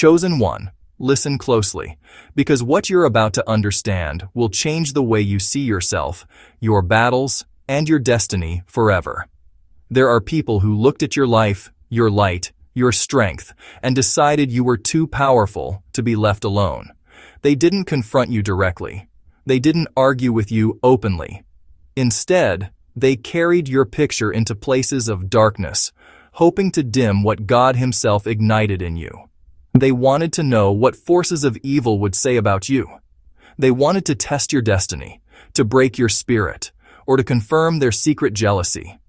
Chosen one, listen closely, because what you're about to understand will change the way you see yourself, your battles, and your destiny forever. There are people who looked at your life, your light, your strength, and decided you were too powerful to be left alone. They didn't confront you directly. They didn't argue with you openly. Instead, they carried your picture into places of darkness, hoping to dim what God Himself ignited in you. They wanted to know what forces of evil would say about you. They wanted to test your destiny, to break your spirit, or to confirm their secret jealousy.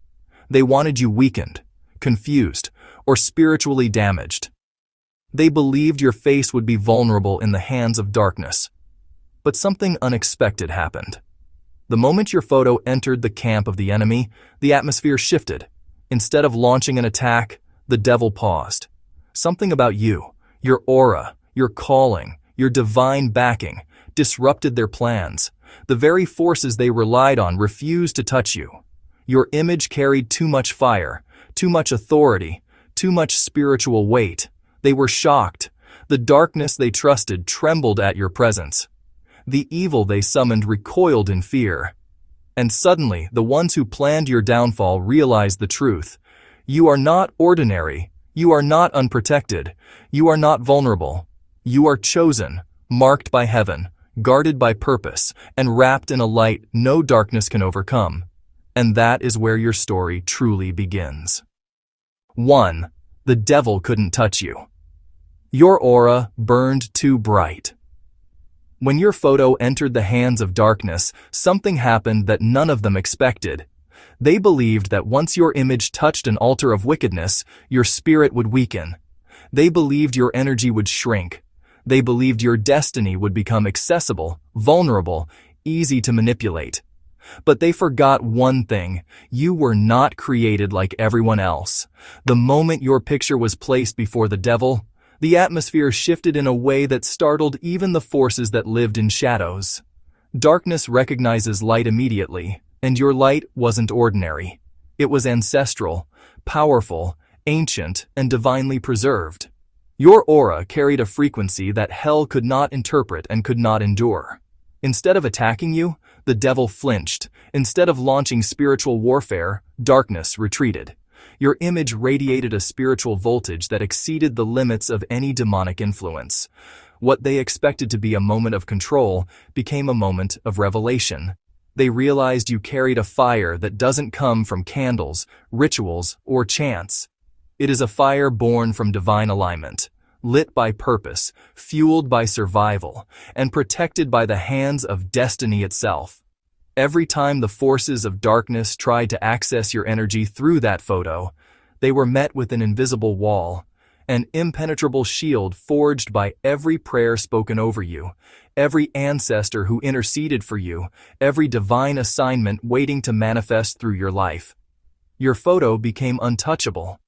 They wanted you weakened, confused, or spiritually damaged. They believed your face would be vulnerable in the hands of darkness. But something unexpected happened. The moment your photo entered the camp of the enemy, the atmosphere shifted. Instead of launching an attack, the devil paused. Something about you, your aura, your calling, your divine backing, disrupted their plans. The very forces they relied on refused to touch you. Your image carried too much fire, too much authority, too much spiritual weight. They were shocked. The darkness they trusted trembled at your presence. The evil they summoned recoiled in fear. And suddenly, the ones who planned your downfall realized the truth. You are not ordinary. You are not unprotected. You are not vulnerable. You are chosen, marked by heaven, guarded by purpose, and wrapped in a light no darkness can overcome. And that is where your story truly begins. 1. The devil couldn't touch you. Your aura burned too bright. When your photo entered the hands of darkness, something happened that none of them expected. They believed that once your image touched an altar of wickedness, your spirit would weaken. They believed your energy would shrink. They believed your destiny would become accessible, vulnerable, easy to manipulate. But they forgot one thing: you were not created like everyone else. The moment your picture was placed before the devil, the atmosphere shifted in a way that startled even the forces that lived in shadows. Darkness recognizes light immediately, and your light wasn't ordinary. It was ancestral, powerful, ancient, and divinely preserved. Your aura carried a frequency that hell could not interpret and could not endure. Instead of attacking you, the devil flinched. Instead of launching spiritual warfare, darkness retreated. Your image radiated a spiritual voltage that exceeded the limits of any demonic influence. What they expected to be a moment of control became a moment of revelation. They realized you carried a fire that doesn't come from candles, rituals, or chance. It is a fire born from divine alignment, lit by purpose, fueled by survival, and protected by the hands of destiny itself. Every time the forces of darkness tried to access your energy through that photo, they were met with an invisible wall, an impenetrable shield forged by every prayer spoken over you, every ancestor who interceded for you, every divine assignment waiting to manifest through your life. Your photo became untouchable.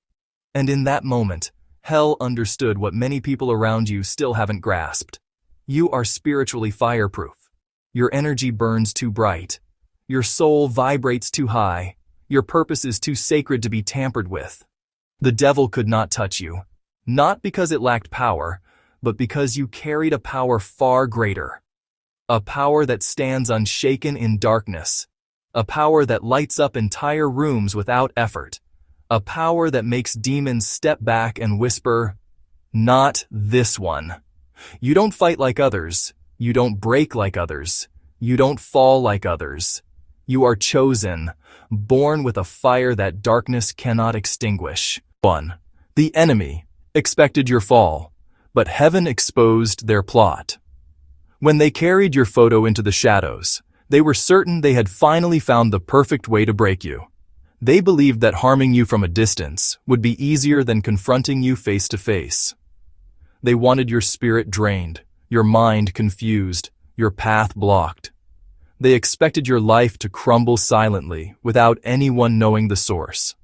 And in that moment, hell understood what many people around you still haven't grasped. You are spiritually fireproof. Your energy burns too bright. Your soul vibrates too high. Your purpose is too sacred to be tampered with. The devil could not touch you, not because it lacked power, but because you carried a power far greater. A power that stands unshaken in darkness. A power that lights up entire rooms without effort. A power that makes demons step back and whisper, "Not this one." You don't fight like others. You don't break like others. You don't fall like others. You are chosen, born with a fire that darkness cannot extinguish. 1. The enemy expected your fall, but heaven exposed their plot. When they carried your photo into the shadows, they were certain they had finally found the perfect way to break you. They believed that harming you from a distance would be easier than confronting you face to face. They wanted your spirit drained, your mind confused, your path blocked. They expected your life to crumble silently without anyone knowing the source.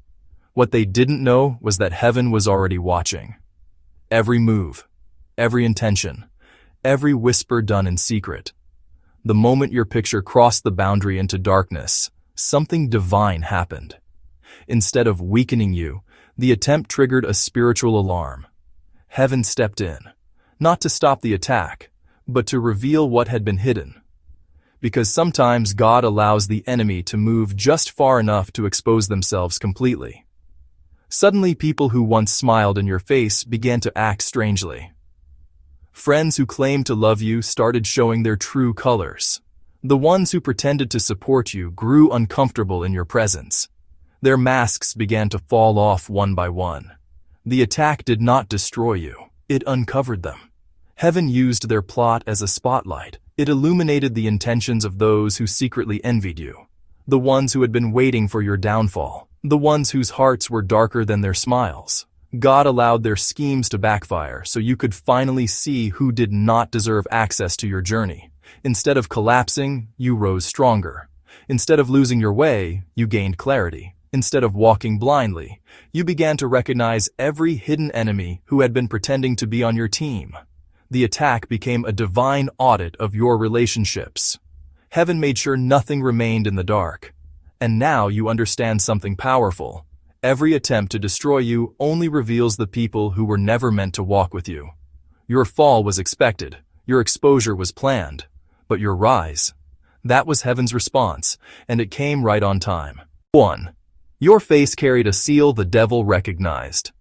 What they didn't know was that heaven was already watching. Every move, every intention, every whisper done in secret. The moment your picture crossed the boundary into darkness, something divine happened. Instead of weakening you, the attempt triggered a spiritual alarm. Heaven stepped in, not to stop the attack, but to reveal what had been hidden. Because sometimes God allows the enemy to move just far enough to expose themselves completely. Suddenly, people who once smiled in your face began to act strangely. Friends who claimed to love you started showing their true colors. The ones who pretended to support you grew uncomfortable in your presence. Their masks began to fall off one by one. The attack did not destroy you. It uncovered them. Heaven used their plot as a spotlight. It illuminated the intentions of those who secretly envied you. The ones who had been waiting for your downfall. The ones whose hearts were darker than their smiles. God allowed their schemes to backfire so you could finally see who did not deserve access to your journey. Instead of collapsing, you rose stronger. Instead of losing your way, you gained clarity. Instead of walking blindly, you began to recognize every hidden enemy who had been pretending to be on your team. The attack became a divine audit of your relationships. Heaven made sure nothing remained in the dark. And now you understand something powerful. Every attempt to destroy you only reveals the people who were never meant to walk with you. Your fall was expected. Your exposure was planned. But your rise, that was heaven's response, and it came right on time. 1. Your face carried a seal the devil recognized.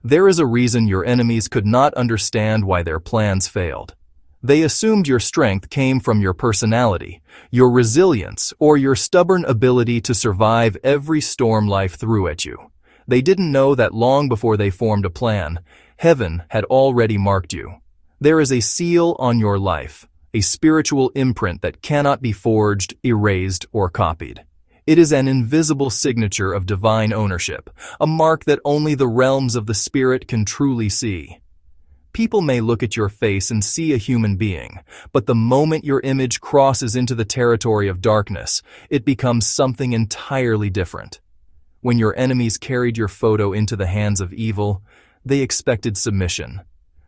There is a reason your enemies could not understand why their plans failed. They assumed your strength came from your personality, your resilience, or your stubborn ability to survive every storm life threw at you. They didn't know that long before they formed a plan, heaven had already marked you. There is a seal on your life, a spiritual imprint that cannot be forged, erased, or copied. It is an invisible signature of divine ownership, a mark that only the realms of the spirit can truly see. People may look at your face and see a human being, but the moment your image crosses into the territory of darkness, it becomes something entirely different. When your enemies carried your photo into the hands of evil, they expected submission.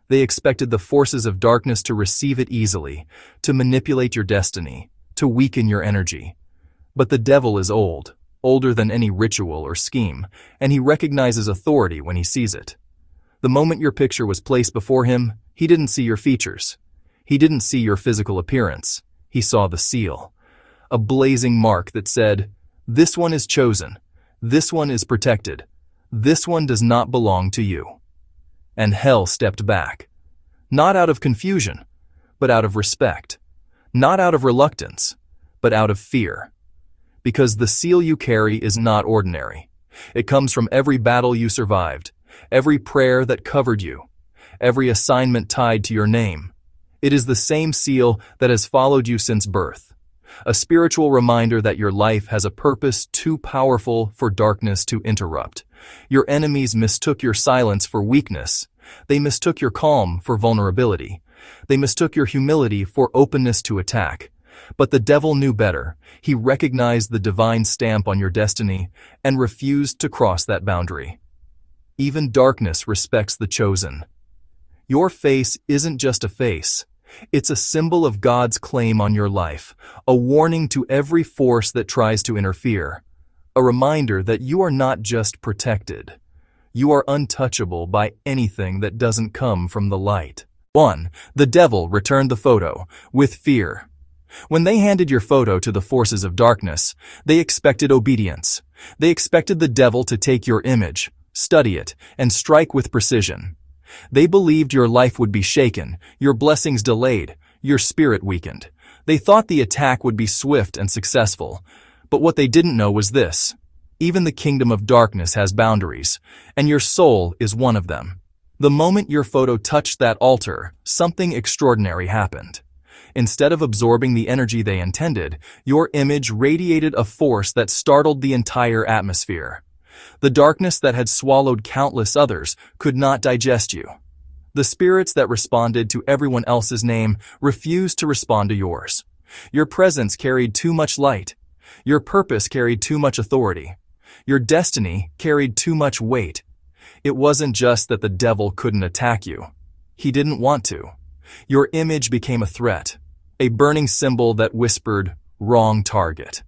They expected the forces of darkness to receive it easily, to manipulate your destiny, to weaken your energy. But the devil is old, older than any ritual or scheme, and he recognizes authority when he sees it. The moment your picture was placed before him, he didn't see your features. He didn't see your physical appearance. He saw the seal, a blazing mark that said, "This one is chosen. This one is protected. This one does not belong to you." And hell stepped back, not out of confusion, but out of respect, not out of reluctance, but out of fear. Because the seal you carry is not ordinary. It comes from every battle you survived, every prayer that covered you, every assignment tied to your name. It is the same seal that has followed you since birth, a spiritual reminder that your life has a purpose too powerful for darkness to interrupt. Your enemies mistook your silence for weakness. They mistook your calm for vulnerability. They mistook your humility for openness to attack. But the devil knew better. He recognized the divine stamp on your destiny and refused to cross that boundary. Even darkness respects the chosen. Your face isn't just a face. It's a symbol of God's claim on your life, a warning to every force that tries to interfere, a reminder that you are not just protected. You are untouchable by anything that doesn't come from the light. 1. The devil returned the photo with fear. When they handed your photo to the forces of darkness, they expected obedience. They expected the devil to take your image, study it, and strike with precision. They believed your life would be shaken, your blessings delayed, your spirit weakened. They thought the attack would be swift and successful. But what they didn't know was this: even the kingdom of darkness has boundaries, and your soul is one of them. The moment your photo touched that altar, something extraordinary happened. Instead of absorbing the energy they intended, your image radiated a force that startled the entire atmosphere. The darkness that had swallowed countless others could not digest you. The spirits that responded to everyone else's name refused to respond to yours. Your presence carried too much light. Your purpose carried too much authority. Your destiny carried too much weight. It wasn't just that the devil couldn't attack you. He didn't want to. Your image became a threat, a burning symbol that whispered, "Wrong target."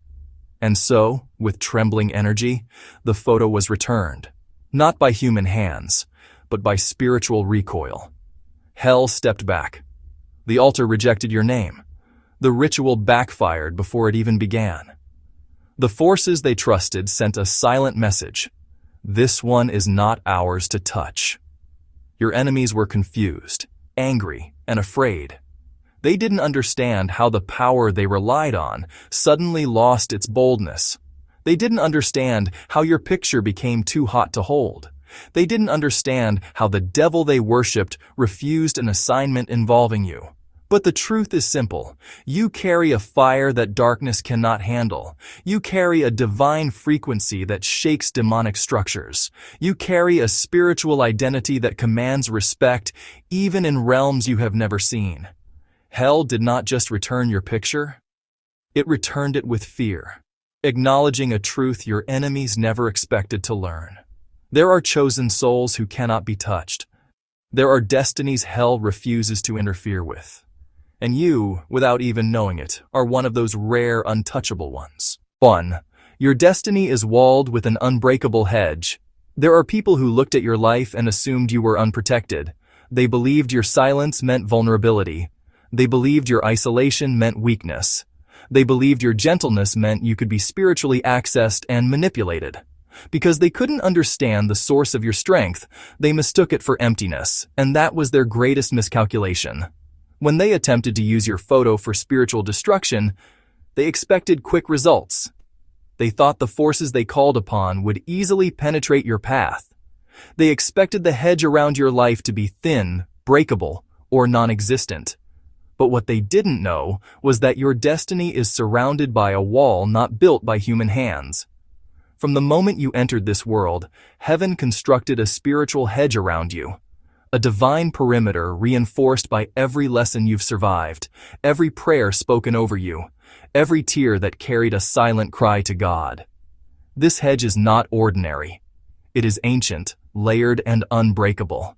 And so, with trembling energy, the photo was returned, not by human hands, but by spiritual recoil. Hell stepped back. The altar rejected your name. The ritual backfired before it even began. The forces they trusted sent a silent message. This one is not ours to touch. Your enemies were confused, angry, and afraid. They didn't understand how the power they relied on suddenly lost its boldness. They didn't understand how your picture became too hot to hold. They didn't understand how the devil they worshipped refused an assignment involving you. But the truth is simple. You carry a fire that darkness cannot handle. You carry a divine frequency that shakes demonic structures. You carry a spiritual identity that commands respect, even in realms you have never seen. Hell did not just return your picture, it returned it with fear, acknowledging a truth your enemies never expected to learn. There are chosen souls who cannot be touched. There are destinies hell refuses to interfere with. And you, without even knowing it, are one of those rare, untouchable ones. 1. Your destiny is walled with an unbreakable hedge. There are people who looked at your life and assumed you were unprotected. They believed your silence meant vulnerability. They believed your isolation meant weakness. They believed your gentleness meant you could be spiritually accessed and manipulated. Because they couldn't understand the source of your strength, they mistook it for emptiness, and that was their greatest miscalculation. When they attempted to use your photo for spiritual destruction, they expected quick results. They thought the forces they called upon would easily penetrate your path. They expected the hedge around your life to be thin, breakable, or non-existent. But what they didn't know was that your destiny is surrounded by a wall not built by human hands. From the moment you entered this world, heaven constructed a spiritual hedge around you. A divine perimeter reinforced by every lesson you've survived, every prayer spoken over you, every tear that carried a silent cry to God. This hedge is not ordinary. It is ancient, layered, and unbreakable.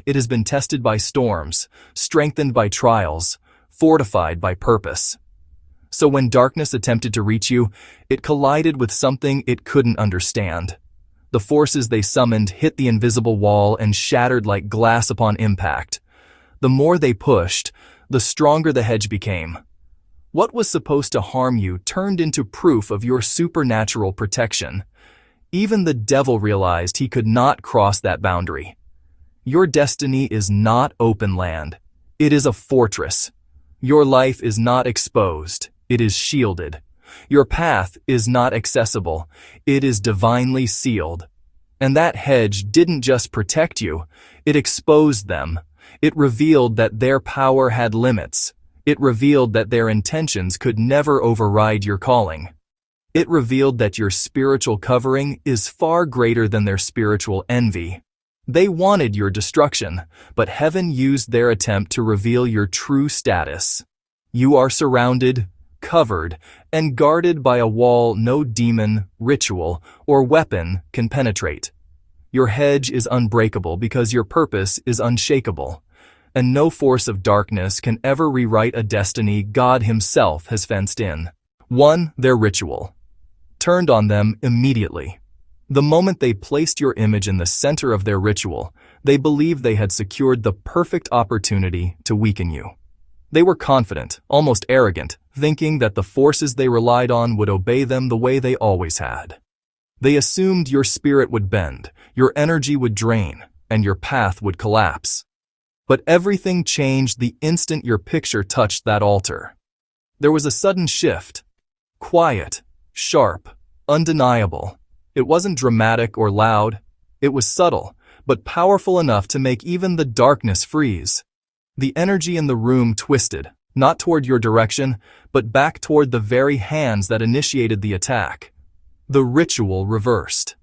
It has been tested by storms, strengthened by trials, fortified by purpose. So when darkness attempted to reach you, it collided with something it couldn't understand. The forces they summoned hit the invisible wall and shattered like glass upon impact. The more they pushed, the stronger the hedge became. What was supposed to harm you turned into proof of your supernatural protection. Even the devil realized he could not cross that boundary. Your destiny is not open land. It is a fortress. Your life is not exposed. It is shielded. Your path is not accessible. It is divinely sealed. And that hedge didn't just protect you, it exposed them. It revealed that their power had limits. It revealed that their intentions could never override your calling. It revealed that your spiritual covering is far greater than their spiritual envy. They wanted your destruction, but heaven used their attempt to reveal your true status. You are surrounded, covered, and guarded by a wall no demon, ritual, or weapon can penetrate. Your hedge is unbreakable because your purpose is unshakable, and no force of darkness can ever rewrite a destiny God Himself has fenced in. 1. Their ritual turned on them immediately. The moment they placed your image in the center of their ritual, they believed they had secured the perfect opportunity to weaken you. They were confident, almost arrogant, thinking that the forces they relied on would obey them the way they always had. They assumed your spirit would bend, your energy would drain, and your path would collapse. But everything changed the instant your picture touched that altar. There was a sudden shift. Quiet, sharp, undeniable. It wasn't dramatic or loud. It was subtle, but powerful enough to make even the darkness freeze. The energy in the room twisted, not toward your direction, but back toward the very hands that initiated the attack. The ritual reversed.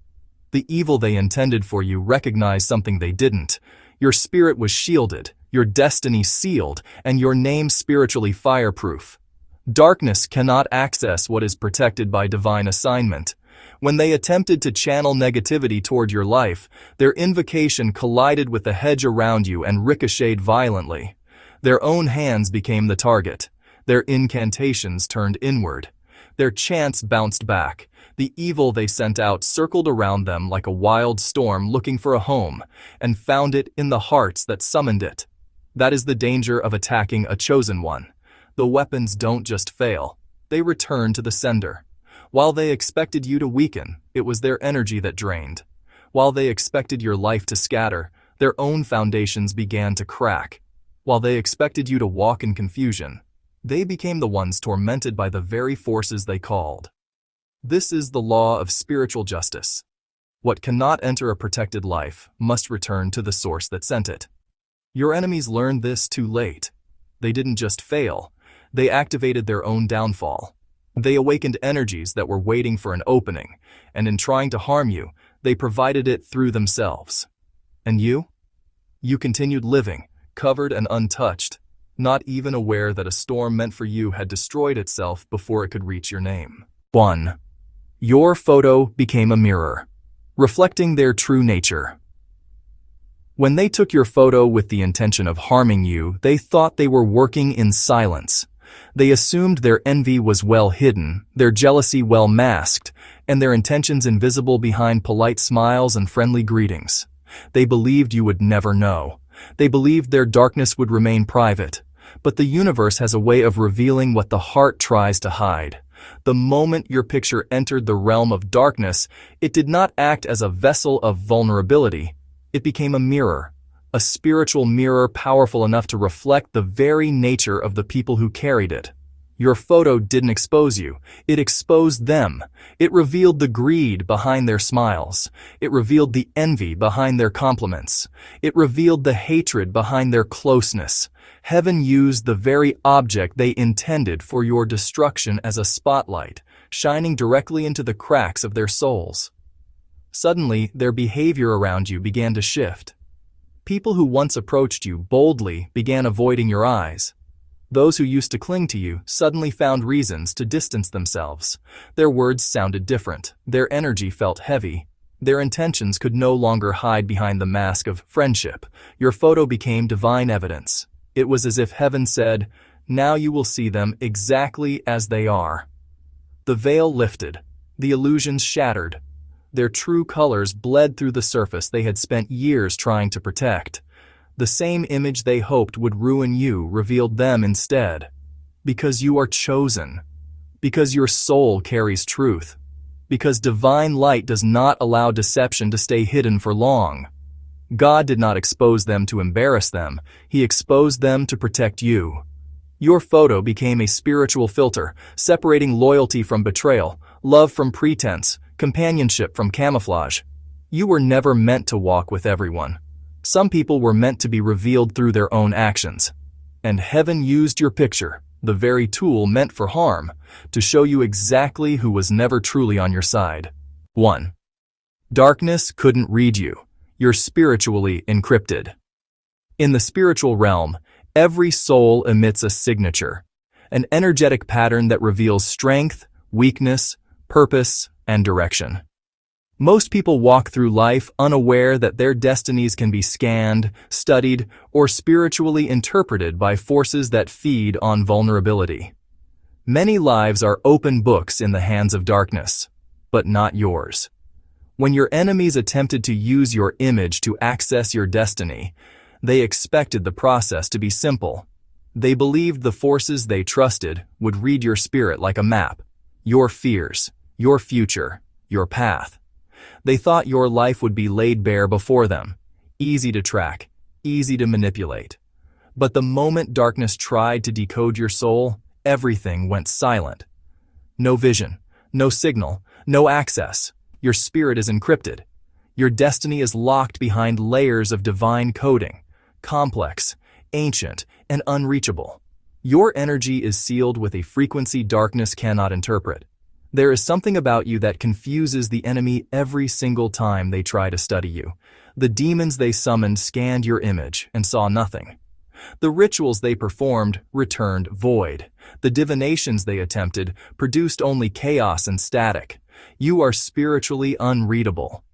The evil they intended for you recognized something they didn't. Your spirit was shielded, your destiny sealed, and your name spiritually fireproof. Darkness cannot access what is protected by divine assignment. When they attempted to channel negativity toward your life, their invocation collided with the hedge around you and ricocheted violently. Their own hands became the target. Their incantations turned inward. Their chants bounced back. The evil they sent out circled around them like a wild storm looking for a home, and found it in the hearts that summoned it. That is the danger of attacking a chosen one. The weapons don't just fail, they return to the sender. While they expected you to weaken, it was their energy that drained. While they expected your life to scatter, their own foundations began to crack. While they expected you to walk in confusion, they became the ones tormented by the very forces they called. This is the law of spiritual justice. What cannot enter a protected life must return to the source that sent it. Your enemies learned this too late. They didn't just fail, they activated their own downfall. They awakened energies that were waiting for an opening, and in trying to harm you, they provided it through themselves. And you? You continued living, covered and untouched, not even aware that a storm meant for you had destroyed itself before it could reach your name. 1. Your photo became a mirror, reflecting their true nature. When they took your photo with the intention of harming you, they thought they were working in silence. They assumed their envy was well hidden, their jealousy well masked, and their intentions invisible behind polite smiles and friendly greetings. They believed you would never know. They believed their darkness would remain private. But the universe has a way of revealing what the heart tries to hide. The moment your picture entered the realm of darkness, it did not act as a vessel of vulnerability. It became a mirror, a spiritual mirror powerful enough to reflect the very nature of the people who carried it. Your photo didn't expose you, it exposed them. It revealed the greed behind their smiles. It revealed the envy behind their compliments. It revealed the hatred behind their closeness. Heaven used the very object they intended for your destruction as a spotlight, shining directly into the cracks of their souls. Suddenly, their behavior around you began to shift. People who once approached you boldly began avoiding your eyes. Those who used to cling to you suddenly found reasons to distance themselves. Their words sounded different. Their energy felt heavy. Their intentions could no longer hide behind the mask of friendship. Your photo became divine evidence. It was as if heaven said, "Now you will see them exactly as they are." The veil lifted. The illusions shattered. Their true colors bled through the surface they had spent years trying to protect. The same image they hoped would ruin you revealed them instead. Because you are chosen. Because your soul carries truth. Because divine light does not allow deception to stay hidden for long. God did not expose them to embarrass them. He exposed them to protect you. Your photo became a spiritual filter, separating loyalty from betrayal, love from pretense, companionship from camouflage. You were never meant to walk with everyone. Some people were meant to be revealed through their own actions. And heaven used your picture, the very tool meant for harm, to show you exactly who was never truly on your side. 1. Darkness couldn't read you. You're spiritually encrypted. In the spiritual realm, every soul emits a signature, an energetic pattern that reveals strength, weakness, purpose, and direction. Most people walk through life unaware that their destinies can be scanned, studied, or spiritually interpreted by forces that feed on vulnerability. Many lives are open books in the hands of darkness, but not yours. When your enemies attempted to use your image to access your destiny, they expected the process to be simple. They believed the forces they trusted would read your spirit like a map, your fears, your future, your path. They thought your life would be laid bare before them, easy to track, easy to manipulate. But the moment darkness tried to decode your soul, everything went silent. No vision, no signal, no access. Your spirit is encrypted. Your destiny is locked behind layers of divine coding, complex, ancient, and unreachable. Your energy is sealed with a frequency darkness cannot interpret. There is something about you that confuses the enemy every single time they try to study you. The demons they summoned scanned your image and saw nothing. The rituals they performed returned void. The divinations they attempted produced only chaos and static. You are spiritually unreadable.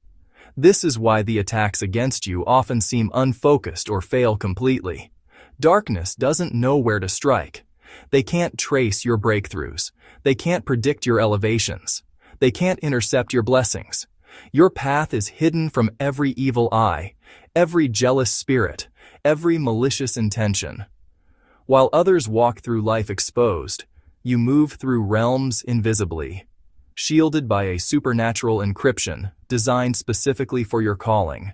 This is why the attacks against you often seem unfocused or fail completely. Darkness doesn't know where to strike. They can't trace your breakthroughs. They can't predict your elevations. They can't intercept your blessings. Your path is hidden from every evil eye, every jealous spirit, every malicious intention. While others walk through life exposed, you move through realms invisibly, shielded by a supernatural encryption designed specifically for your calling.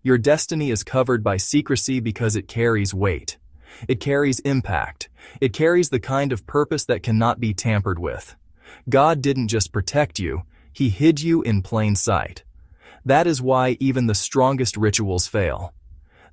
Your destiny is covered by secrecy because it carries weight. It carries impact. It carries the kind of purpose that cannot be tampered with. God didn't just protect you, He hid you in plain sight. That is why even the strongest rituals fail.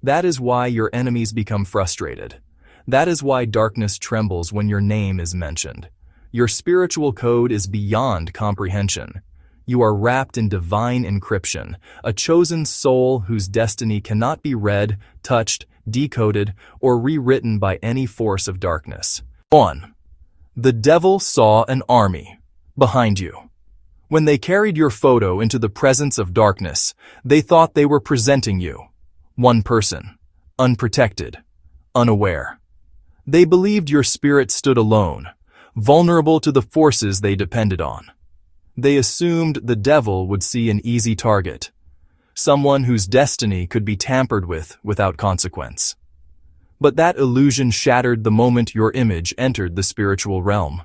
That is why your enemies become frustrated. That is why darkness trembles when your name is mentioned. Your spiritual code is beyond comprehension. You are wrapped in divine encryption, a chosen soul whose destiny cannot be read, touched, decoded, or rewritten by any force of darkness. 1. The devil saw an army behind you. When they carried your photo into the presence of darkness, they thought they were presenting you. One person, unprotected, unaware. They believed your spirit stood alone, vulnerable to the forces they depended on. They assumed the devil would see an easy target, someone whose destiny could be tampered with without consequence. But that illusion shattered the moment your image entered the spiritual realm.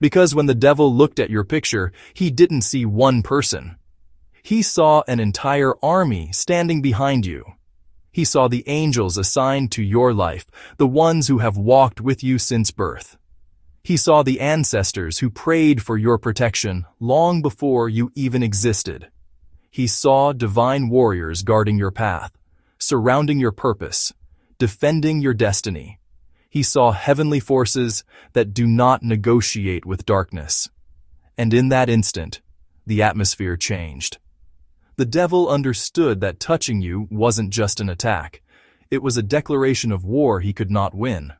Because when the devil looked at your picture, he didn't see one person. He saw an entire army standing behind you. He saw the angels assigned to your life, the ones who have walked with you since birth. He saw the ancestors who prayed for your protection long before you even existed. He saw divine warriors guarding your path, surrounding your purpose, defending your destiny. He saw heavenly forces that do not negotiate with darkness. And in that instant, the atmosphere changed. The devil understood that touching you wasn't just an attack. It was a declaration of war he could not win.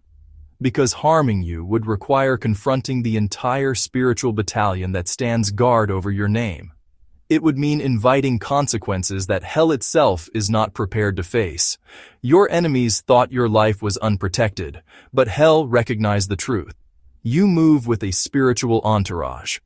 Because harming you would require confronting the entire spiritual battalion that stands guard over your name. It would mean inviting consequences that hell itself is not prepared to face. Your enemies thought your life was unprotected, but hell recognized the truth. You move with a spiritual entourage.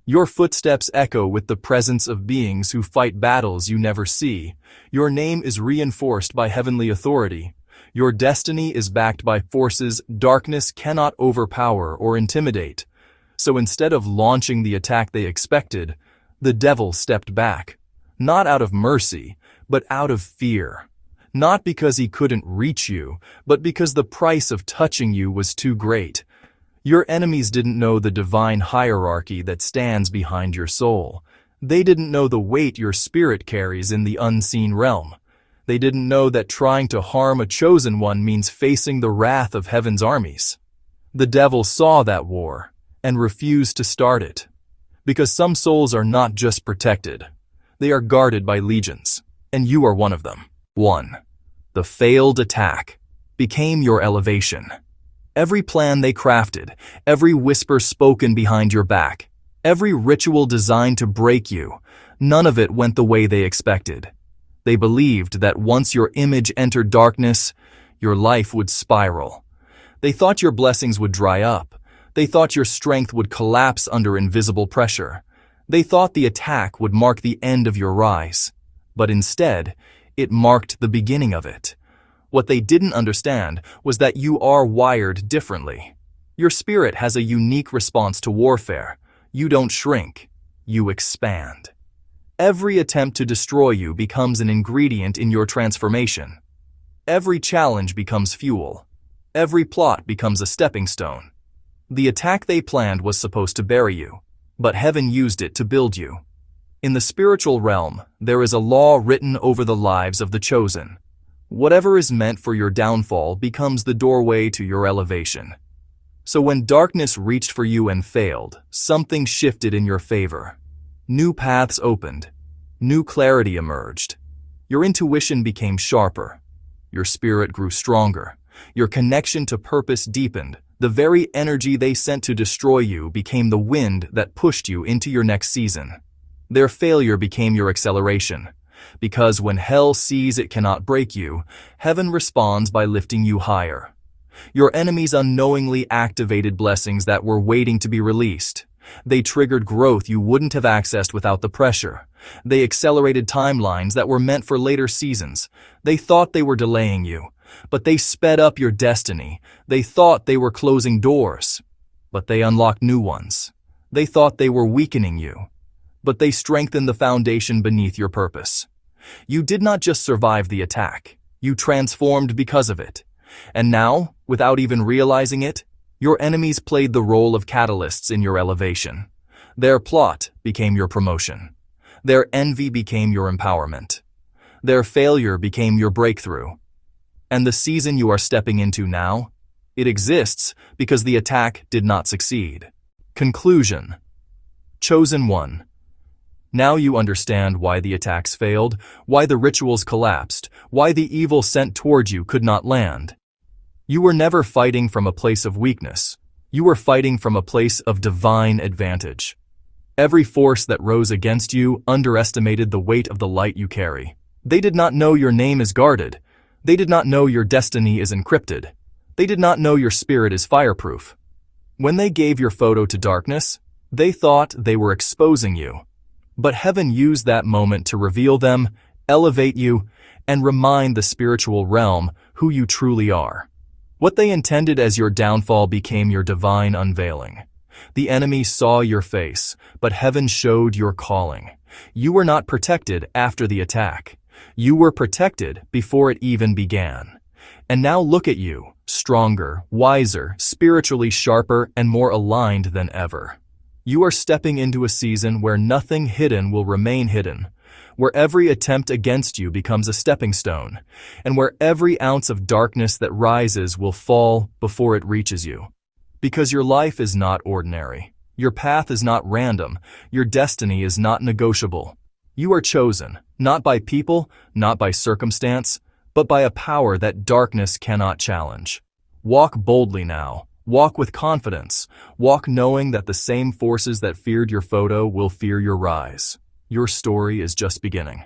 Your footsteps echo with the presence of beings who fight battles you never see. Your name is reinforced by heavenly authority. Your destiny is backed by forces darkness cannot overpower or intimidate. So instead of launching the attack they expected, the devil stepped back, not out of mercy, but out of fear. Not because he couldn't reach you, but because the price of touching you was too great. Your enemies didn't know the divine hierarchy that stands behind your soul. They didn't know the weight your spirit carries in the unseen realm. They didn't know that trying to harm a chosen one means facing the wrath of heaven's armies. The devil saw that war and refused to start it. Because some souls are not just protected, they are guarded by legions, and you are one of them. 1. The failed attack became your elevation. Every plan they crafted, every whisper spoken behind your back, every ritual designed to break you, none of it went the way they expected. They believed that once your image entered darkness, your life would spiral. They thought your blessings would dry up. They thought your strength would collapse under invisible pressure. They thought the attack would mark the end of your rise. But instead, it marked the beginning of it. What they didn't understand was that you are wired differently. Your spirit has a unique response to warfare. You don't shrink, you expand. Every attempt to destroy you becomes an ingredient in your transformation. Every challenge becomes fuel. Every plot becomes a stepping stone. The attack they planned was supposed to bury you, but heaven used it to build you. In the spiritual realm, there is a law written over the lives of the chosen. Whatever is meant for your downfall becomes the doorway to your elevation. So when darkness reached for you and failed, something shifted in your favor. New paths opened. New clarity emerged. Your intuition became sharper. Your spirit grew stronger. Your connection to purpose deepened. The very energy they sent to destroy you became the wind that pushed you into your next season. Their failure became your acceleration. Because when hell sees it cannot break you, heaven responds by lifting you higher. Your enemies unknowingly activated blessings that were waiting to be released. They triggered growth you wouldn't have accessed without the pressure. They accelerated timelines that were meant for later seasons. They thought they were delaying you, But they sped up your destiny. They thought they were closing doors, but they unlocked new ones. They thought they were weakening you, but they strengthened the foundation beneath your purpose. You did not just survive the attack, you transformed because of it. And now, without even realizing it, your enemies played the role of catalysts in your elevation. Their plot became your promotion. Their envy became your empowerment. Their failure became your breakthrough. And the season you are stepping into now, it exists because the attack did not succeed. Conclusion. Chosen one. Now you understand why the attacks failed, why the rituals collapsed, why the evil sent toward you could not land. You were never fighting from a place of weakness. You were fighting from a place of divine advantage. Every force that rose against you underestimated the weight of the light you carry. They did not know your name is guarded. They did not know your destiny is encrypted. They did not know your spirit is fireproof. When they gave your photo to darkness, they thought they were exposing you. But heaven used that moment to reveal them, elevate you, and remind the spiritual realm who you truly are. What they intended as your downfall became your divine unveiling. The enemy saw your face, but heaven showed your calling. You were not protected after the attack. You were protected before it even began. And now look at you, stronger, wiser, spiritually sharper, and more aligned than ever. You are stepping into a season where nothing hidden will remain hidden, where every attempt against you becomes a stepping stone, and where every ounce of darkness that rises will fall before it reaches you. Because your life is not ordinary. Your path is not random. Your destiny is not negotiable. You are chosen, not by people, not by circumstance, but by a power that darkness cannot challenge. Walk boldly now. Walk with confidence. Walk knowing that the same forces that feared your photo will fear your rise. Your story is just beginning.